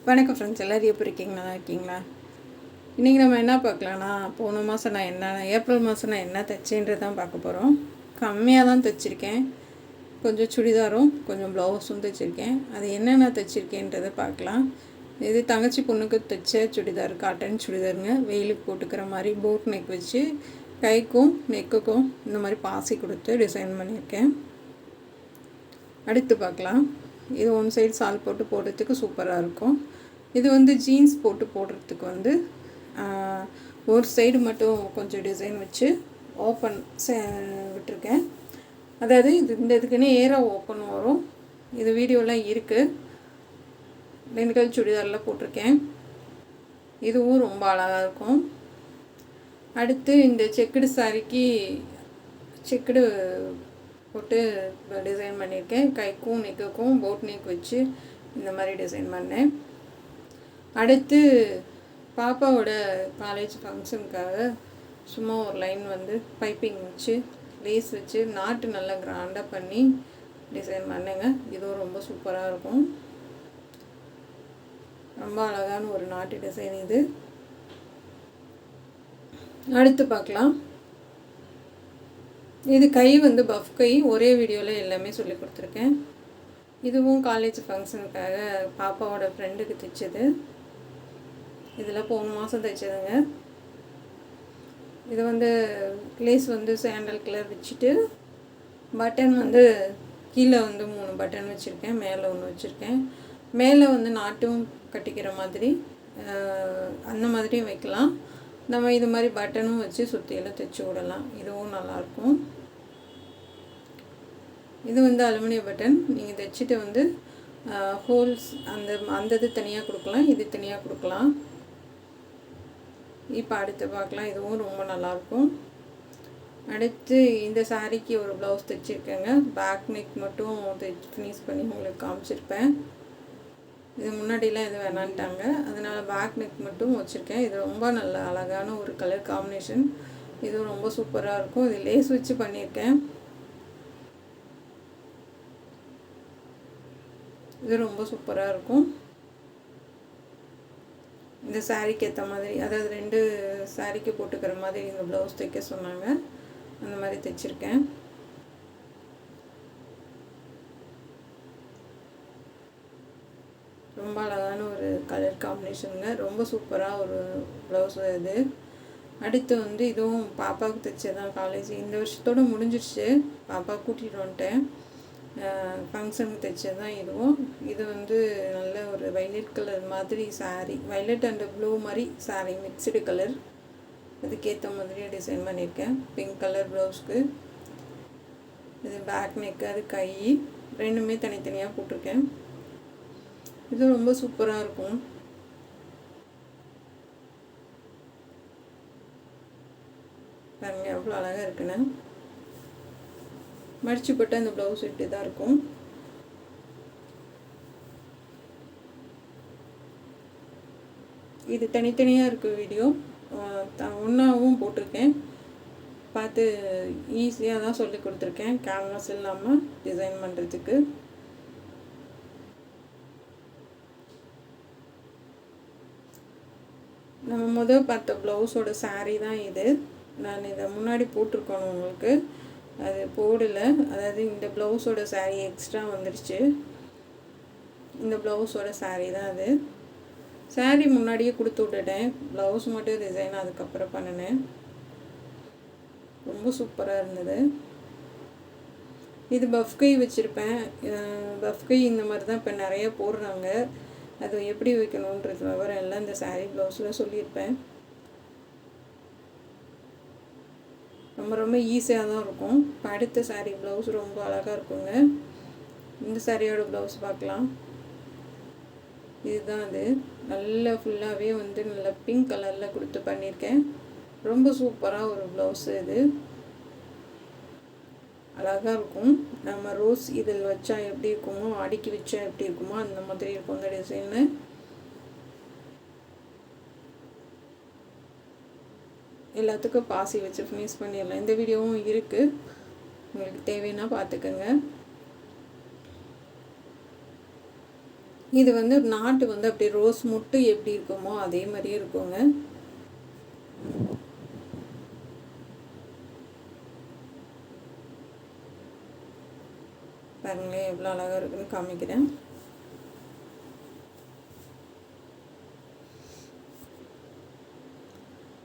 வணக்கம் ஃப்ரெண்ட்ஸ், எல்லோரும் எப்படி இருக்கீங்க? நல்லா இருக்கீங்களா? இன்றைக்கி நம்ம என்ன பார்க்கலான்னா, போன மாதம் நான் என்ன ஏப்ரல் மாதம் நான் என்ன தைச்சேன்றது தான் பார்க்க போகிறோம். கம்மியாக தான் தைச்சிருக்கேன். கொஞ்சம் சுடிதாரும் கொஞ்சம் ப்ளவுஸும் தைச்சிருக்கேன். அது என்னென்ன தைச்சிருக்கேன்றதை பார்க்கலாம். இது தங்கச்சி பொண்ணுக்கு தைச்ச சுடிதார், காட்டன் சுடிதாருங்க. வெயிலுக்கு போட்டுக்கிற மாதிரி போட் நெக் வச்சு கைக்கும் நெக்குக்கும் இந்த மாதிரி பாசி கொடுத்து டிசைன் பண்ணியிருக்கேன். அடுத்து பார்க்கலாம். இது ஒன் சைடு சால் போட்டு போடுறதுக்கு சூப்பராக இருக்கும். இது வந்து ஜீன்ஸ் போட்டு போடுறதுக்கு வந்து ஒரு சைடு மட்டும் கொஞ்சம் டிசைன் வச்சு ஓப்பன் விட்டுருக்கேன். அதாவது இந்த இதுக்குன்னு ஏராக ஓப்பன் வரும். இது வீடியோலாம் இருக்குது. பெண்கள் சுடிதாரில் போட்டிருக்கேன். இதுவும் ரொம்ப அழகாக இருக்கும். அடுத்து இந்த செக்குடு சாரிக்கு செக்குடு போட்டு டிசைன் பண்ணியிருக்கேன். கைக்கும் நெக்குக்கும் போட் நெக் வச்சு இந்த மாதிரி டிசைன் பண்ணேன். அடுத்து பாப்பாவோட காலேஜ் ஃபங்க்ஷனுக்காக சும்மா ஒரு லைன் வந்து பைப்பிங் வச்சு லேஸ் வச்சு நாட்டு நல்லா கிராண்டாக பண்ணி டிசைன் பண்ணேங்க. இதுவும் ரொம்ப சூப்பராக இருக்கும். ரொம்ப அழகான ஒரு நாட்டு டிசைன் இது. அடுத்து பார்க்கலாம். இது கை வந்து பஃப் கை. ஒரே வீடியோவில் எல்லாமே சொல்லி கொடுத்துருக்கேன். இதுவும் காலேஜ் ஃபங்க்ஷனுக்காக பாப்பாவோட ஃப்ரெண்டுக்கு தைச்சது. இதில் போன மாதம் தைச்சதுங்க. இது வந்து லேஸ் வந்து சாண்டல் கலர் வச்சுட்டு பட்டன் வந்து கீழே வந்து 3 பட்டன் வச்சுருக்கேன், மேலே ஒன்று வச்சுருக்கேன். மேலே வந்து நாட்டும் கட்டிக்கிற மாதிரி அந்த மாதிரியும் வைக்கலாம். நம்ம இது மாதிரி பட்டனும் வச்சு சுற்றியெல்லாம் தைச்சி விடலாம். இதுவும் நல்லாயிருக்கும். இது வந்து அலுமினிய பட்டன். நீங்கள் தைச்சிட்டு வந்து ஹோல்ஸ் அந்த இது தனியாக கொடுக்கலாம், இது தனியாக கொடுக்கலாம். இப்போ அடுத்து பார்க்கலாம். இதுவும் ரொம்ப நல்லாயிருக்கும். அடுத்து இந்த சாரீக்கு ஒரு ப்ளவுஸ் தைச்சிருக்கேங்க. பேக் நெக் மட்டும் ஃபினிஷ் பண்ணி உங்களுக்கு காமிச்சிருப்பேன். இது முன்னாடிலாம் எதுவும் வேணான்ட்டாங்க, அதனால் பேக் நெக் மட்டும் வச்சுருக்கேன். இது ரொம்ப நல்ல அழகான ஒரு கலர் காம்பினேஷன். இதுவும் ரொம்ப சூப்பராக இருக்கும். இது லேஸ் வச்சு பண்ணியிருக்கேன். இது ரொம்ப சூப்பராக இருக்கும். இந்த சாரீக்கு ஏற்ற மாதிரி, அதாவது 2 சாரீக்கு போட்டுக்கிற மாதிரி இந்த ப்ளவுஸ் தைக்க சொன்னாங்க. அந்த மாதிரி தைச்சிருக்கேன். ரொம்ப அழகான ஒரு கலர் காம்பினேஷனுங்க. ரொம்ப சூப்பராக ஒரு ப்ளவுஸ் இது. அடுத்து வந்து இதுவும் பாப்பாவுக்கு தைச்சதான். காலேஜ் இந்த வருஷத்தோடு முடிஞ்சிடுச்சு. பாப்பா கூட்டிகிட்டு வந்துட்டேன். ஃபங்க்ஷனுக்கு தைச்சது தான் இதுவும். இது வந்து நல்ல ஒரு வைலட் கலர் மாதிரி சாரீ, வைலட் அண்ட் ப்ளூ மாதிரி சாரீ, மிக்சடு கலர். அதுக்கேற்ற மாதிரியே டிசைன் பண்ணியிருக்கேன். பிங்க் கலர் ப்ளவுஸ்க்கு. இது பேக் நெக்கு, அது கை ரெண்டுமே தனித்தனியாக போட்டிருக்கேன். இது ரொம்ப சூப்பராக இருக்கும். பாருங்க எவ்வளோ அழகாக இருக்குன்னு. மடிச்சு போட்டு அந்த ப்ளவுஸ் இப்படி தான் இருக்கும். இது தனித்தனியாக இருக்குது வீடியோ. ஒன்றாவும் போட்டிருக்கேன். பார்த்து ஈஸியாக தான் சொல்லி கொடுத்துருக்கேன், கேன்வாஸ் இல்லாமல் டிசைன் பண்ணுறதுக்கு. நம்ம பார்த்த ப்ளவுஸோட சாரீ தான் இது. நான் இதை முன்னாடி போட்டிருக்கணும் உங்களுக்கு, அது போடலை. அதாவது இந்த ப்ளவுஸோட சாரீ எக்ஸ்ட்ரா வந்துடுச்சு. இந்த ப்ளவுஸோட சாரீ தான் அது. சாரீ முன்னாடியே கொடுத்து விட்டுட்டேன், ப்ளவுஸ் மட்டும் டிசைன் அதுக்கப்புறம் பண்ணினேன். ரொம்ப சூப்பராக இருந்தது. இது பஃப் கை வச்சுருப்பேன். பஃப் கை இந்த மாதிரி தான் இப்போ நிறைய போடுறாங்க. அது எப்படி வைக்கணுன்றது விவரம் எல்லாம் இந்த சாரீ ப்ளவுஸில் சொல்லியிருப்பேன். ரொம்ப ஈஸியாக தான் இருக்கும். இப்போ அடுத்த சாரீ ப்ளவுஸ் ரொம்ப அழகாக இருக்குங்க. இந்த சாரியோட ப்ளவுஸ் பார்க்கலாம். இதுதான் அது. நல்ல ஃபுல்லாகவே வந்து நல்ல பிங்க் கலரில் கொடுத்து பண்ணியிருக்கேன். ரொம்ப சூப்பராக ஒரு ப்ளவுஸு இது. அழகாக இருக்கும். நம்ம ரோஸ் இதில் வச்சா எப்படி இருக்குமோ, அடுக்கி வச்சா எப்படி இருக்குமோ அந்த மாதிரி இருக்கும் இந்த டிசைனு. எல்லாத்துக்கும் பாசி வச்சு ஃபினிஷ் பண்ணிடலாம். இந்த வீடியோவும் இருக்குது, உங்களுக்கு தேவைன்னா பார்த்துக்கோங்க. இது வந்து நாட்டு வந்து அப்படியே ரோஸ் முட்டு எப்படி இருக்குமோ அதே மாதிரியே இருக்குங்க. பாருங்களேன் எவ்வளோ அழகாக இருக்குன்னு காமிக்கிறேன்.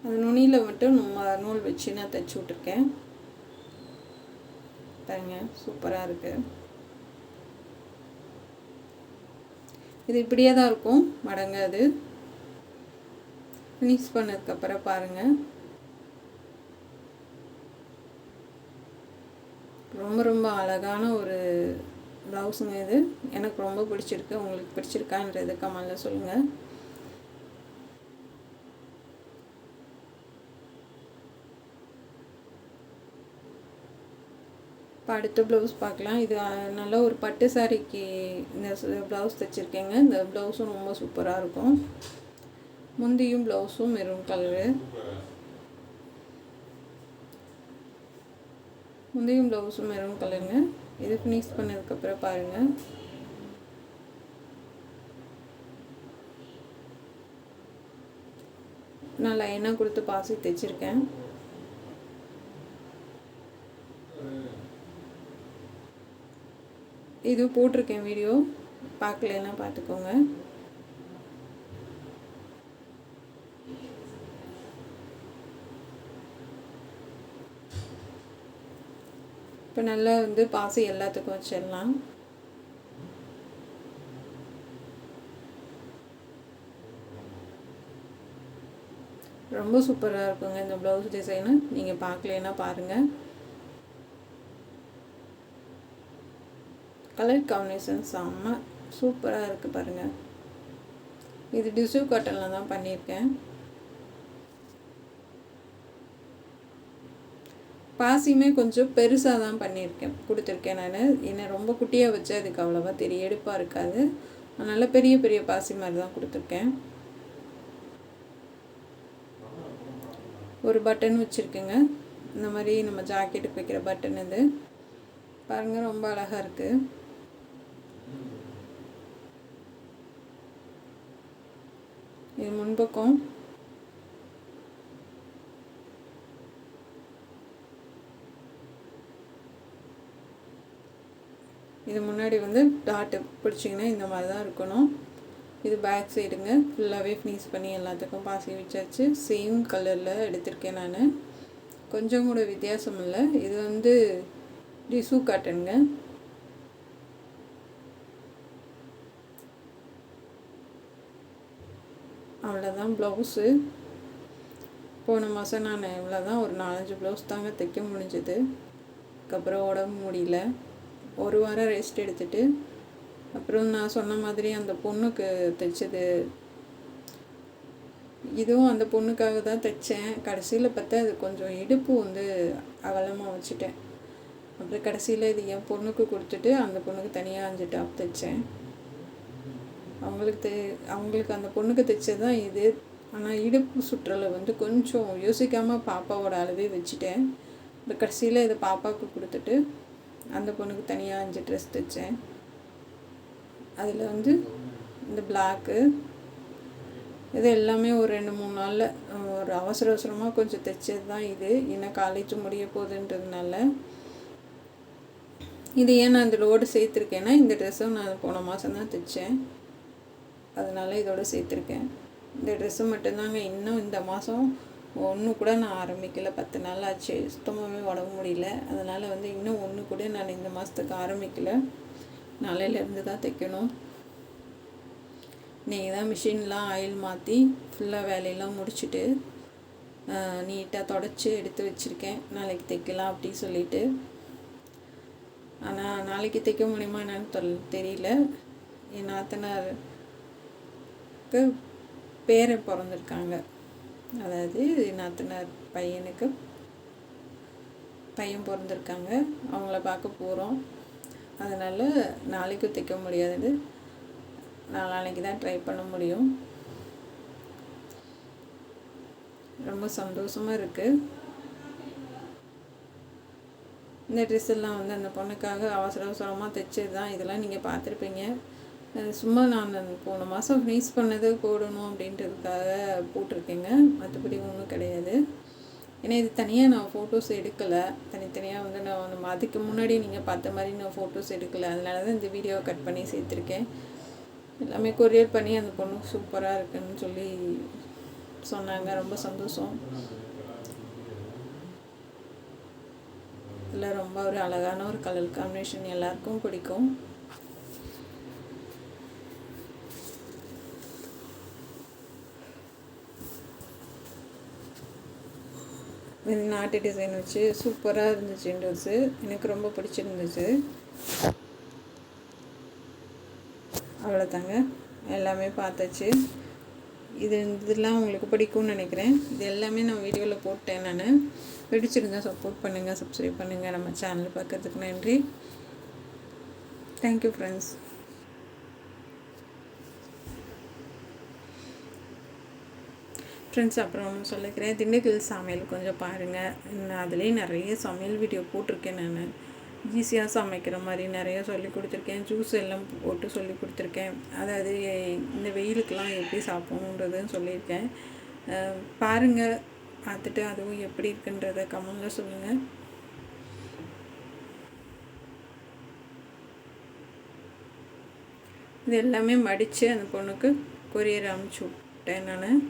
அந்த நுனியில் மட்டும் நூல் வச்சு நான் தைச்சி விட்ருக்கேன். பாருங்க சூப்பராக இருக்குது. இது இப்படியே தான் இருக்கும், மடங்காது. ஃபினிஷ் பண்ணதுக்கப்புறம் பாருங்கள், ரொம்ப ரொம்ப அழகான ஒரு ப்ளவுஸுங்க இது. எனக்கு ரொம்ப பிடிச்சிருக்கு. உங்களுக்கு பிடிச்சிருக்கான்றது கமெண்ட்டில் சொல்லுங்கள். இப்போ அடுத்த ப்ளவுஸ் பார்க்கலாம். இது நல்ல ஒரு பட்டு சாரிக்கு இந்த ப்ளவுஸ் தைச்சிருக்கேங்க. இந்த ப்ளவுஸும் ரொம்ப சூப்பராக இருக்கும். முந்தியும் ப்ளவுஸும் மெரூன் கலரு, முந்தையும் ப்ளவுஸும் மெரூன் கலருங்க. இது ஃபினிஷ் பண்ணதுக்கப்புறம் பாருங்கள், நான் லைனாக கொடுத்து பாசி தைச்சிருக்கேன். இது போட்டிருக்கேன் வீடியோ, பார்க்கலன்னா பார்த்துக்கோங்க. இப்போ நல்லா வந்து பாசி எல்லாத்துக்கும் வச்சிடலாம். ரொம்ப சூப்பராக இருக்குங்க இந்த ப்ளவுஸ் டிசைனு. நீங்கள் பார்க்கலன்னா பாருங்கள். கலர் காம்பினேஷன் செம்ம சூப்பராக இருக்குது பாருங்கள். இது டிஷ்யூ காட்டனில் தான் பண்ணியிருக்கேன். பாசியுமே கொஞ்சம் பெருசாக தான் கொடுத்துருக்கேன் நான். என்னை ரொம்ப குட்டியாக வச்சு அதுக்கு அவ்வளோவா எடுப்பாக இருக்காது. அதனால் பெரிய பெரிய பாசி மாதிரி தான் கொடுத்துருக்கேன். ஒரு பட்டன் வச்சுருக்கேங்க, இந்த மாதிரி நம்ம ஜாக்கெட்டுக்கு வைக்கிற பட்டன். இது பாருங்கள் ரொம்ப அழகாக இருக்குது. இது முன்பக்கம். இது முன்னாடி வந்து டாட்டு பிடிச்சிங்கன்னா இந்த மாதிரி தான் இருக்கணும். இது பேக் சைடுங்க. ஃபுல்லாகவே ஃபினிஷ் பண்ணி எல்லாத்துக்கும் பாசி வச்சாச்சு. சேம் கலரில் எடுத்திருக்கேன் நான், கொஞ்சம் கூட வித்தியாசம் இல்லை. இது வந்து டிஷ்யூ காட்டனுங்க. அவ்வளோதான் ப்ளவுஸு. போன மாதம் நான் இவ்வளோதான், ஒரு 4-5 ப்ளவுஸ் தாங்க தைக்க முடிஞ்சது. அதுக்கப்புறம் உடம்பு முடியல, ஒரு வாரம் ரெஸ்ட் எடுத்துகிட்டு அப்புறம் நான் சொன்ன மாதிரி அந்த பொண்ணுக்கு தைச்சது, இதுவும் அந்த பொண்ணுக்காக தான் தைச்சேன். கடைசியில் பார்த்தா அது கொஞ்சம் இடுப்பு வந்து அகலமாக வச்சுட்டேன். அப்புறம் கடைசியில் இது என் பொண்ணுக்கு கொடுத்துட்டு அந்த பொண்ணுக்கு தனியாக 5 டாப் தைச்சேன். அவங்களுக்கு அந்த பொண்ணுக்கு தைச்சது தான் இது. ஆனால் இடுப்பு சுற்றலை வந்து கொஞ்சம் யோசிக்காமல் பாப்பாவோட அளவே வச்சுட்டேன். இப்போ கடைசியில் இதை பாப்பாவுக்கு கொடுத்துட்டு அந்த பொண்ணுக்கு தனியாக 5 ட்ரெஸ் தைச்சேன். அதில் வந்து இந்த பிளாக்கு இது எல்லாமே ஒரு 2-3 நாளில் ஒரு அவசரமாக கொஞ்சம் தைச்சது தான் இது. இன்னும் காலேஜ் முடிய போகுதுன்றதுனால. இது ஏன் நான் இந்த லோடு சேர்த்துருக்கேன்னா, இந்த ட்ரெஸ்ஸும் நான் போன மாதம் தான் தைச்சேன், அதனால் இதோடு சேர்த்துருக்கேன். இந்த ட்ரெஸ்ஸு மட்டும்தாங்க இன்னும் இந்த மாதம் ஒன்று கூட நான் ஆரம்பிக்கலை. 10 நாள் ஆச்சு, சுத்தமாகவே உடம்பு முடியல. அதனால் வந்து இன்னும் ஒன்று கூட நான் இந்த மாதத்துக்கு ஆரம்பிக்கலை. நாளையிலேருந்து தான் தைக்கணும். நீங்கள் தான் மிஷின்லாம் ஆயில் மாற்றி ஃபுல்லாக வேலையெல்லாம் முடிச்சுட்டு நீட்டாக தொடச்சி எடுத்து வச்சுருக்கேன். நாளைக்கு தைக்கலாம் அப்படி சொல்லிவிட்டு. ஆனால் நாளைக்கு தைக்க முடியுமா என்னன்னு தெரியல. என் நாத்தனாருக்கு பேரன் பிறந்திருக்காங்க. அதாவது நாத்தனார் பையனுக்கு பையன் பிறந்திருக்காங்க. அவங்கள பார்க்க போகிறோம். அதனால் நாளைக்கு தைக்க முடியாது, நாளைக்கு தான் ட்ரை பண்ண முடியும். ரொம்ப சந்தோஷமாக இருக்குது. இந்த ட்ரெஸ் எல்லாம் வந்து அந்த பொண்ணுக்காக அவசரமாக தைச்சது தான். இதெல்லாம் நீங்கள் பார்த்துருப்பீங்க. சும்மா நான் போன மாதம் ஃப்ரீஸ் பண்ணது போடணும் அப்படின்றதுக்காக போட்டிருக்கேங்க. மற்றபடி ஒன்றும் கிடையாது. ஏன்னா இது தனியாக நான் ஃபோட்டோஸ் எடுக்கலை. தனித்தனியாக வந்து நம்ம அதுக்கு முன்னாடி நீங்கள் பார்த்த மாதிரி நான் ஃபோட்டோஸ் எடுக்கலை. அதனால தான் இந்த வீடியோவை கட் பண்ணி சேர்த்துருக்கேன். எல்லாமே கொரியர் பண்ணி அந்த பொண்ணு சூப்பராக இருக்குன்னு சொல்லி சொன்னாங்க. ரொம்ப சந்தோஷம். இதில் ரொம்ப ஒரு அழகான ஒரு கலர் காம்பினேஷன், எல்லாருக்கும் பிடிக்கும். நாட்டு டிசைன் வச்சு சூப்பராக இருந்துச்சு ட்ரெஸ்ஸு. எனக்கு ரொம்ப பிடிச்சிருந்துச்சு. அவ்வளோதாங்க, எல்லாமே பார்த்தாச்சு. இதெல்லாம் உங்களுக்கு பிடிக்கும்னு நினைக்கிறேன். இது எல்லாமே நான் வீடியோவில் போட்டேன். நான் பிடிச்சிருந்தா சப்போர்ட் பண்ணுங்கள், சப்ஸ்கிரைப் பண்ணுங்கள். நம்ம சேனல் பார்க்கறதுக்கு நன்றி. Thank you friends. அப்புறம் ஒன்று சொல்லிக்கிறேன், திண்டுக்கல் சமையல் கொஞ்சம் பாருங்கள். நான் அதுலேயே நிறைய சமையல் வீடியோ போட்டிருக்கேன். நான் ஈஸியாக சமைக்கிற மாதிரி நிறைய சொல்லி கொடுத்துருக்கேன். ஜூஸ் எல்லாம் போட்டு சொல்லி கொடுத்துருக்கேன். அதாவது இந்த வெயிலுக்கெலாம் எப்படி சாப்பிடணுன்றதுன்னு சொல்லியிருக்கேன். பாருங்கள், பார்த்துட்டு அதுவும் எப்படி இருக்குன்றத கமெண்ட்டில் சொல்லுங்கள். இது எல்லாமே மடித்து அந்த பொண்ணுக்கு கொரியர் அனுப்பிச்சி விட்டேன் நான்.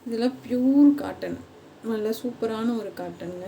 இதெல்லாம் பியூர் காட்டன், நல்ல சூப்பரான ஒரு காட்டனுங்க.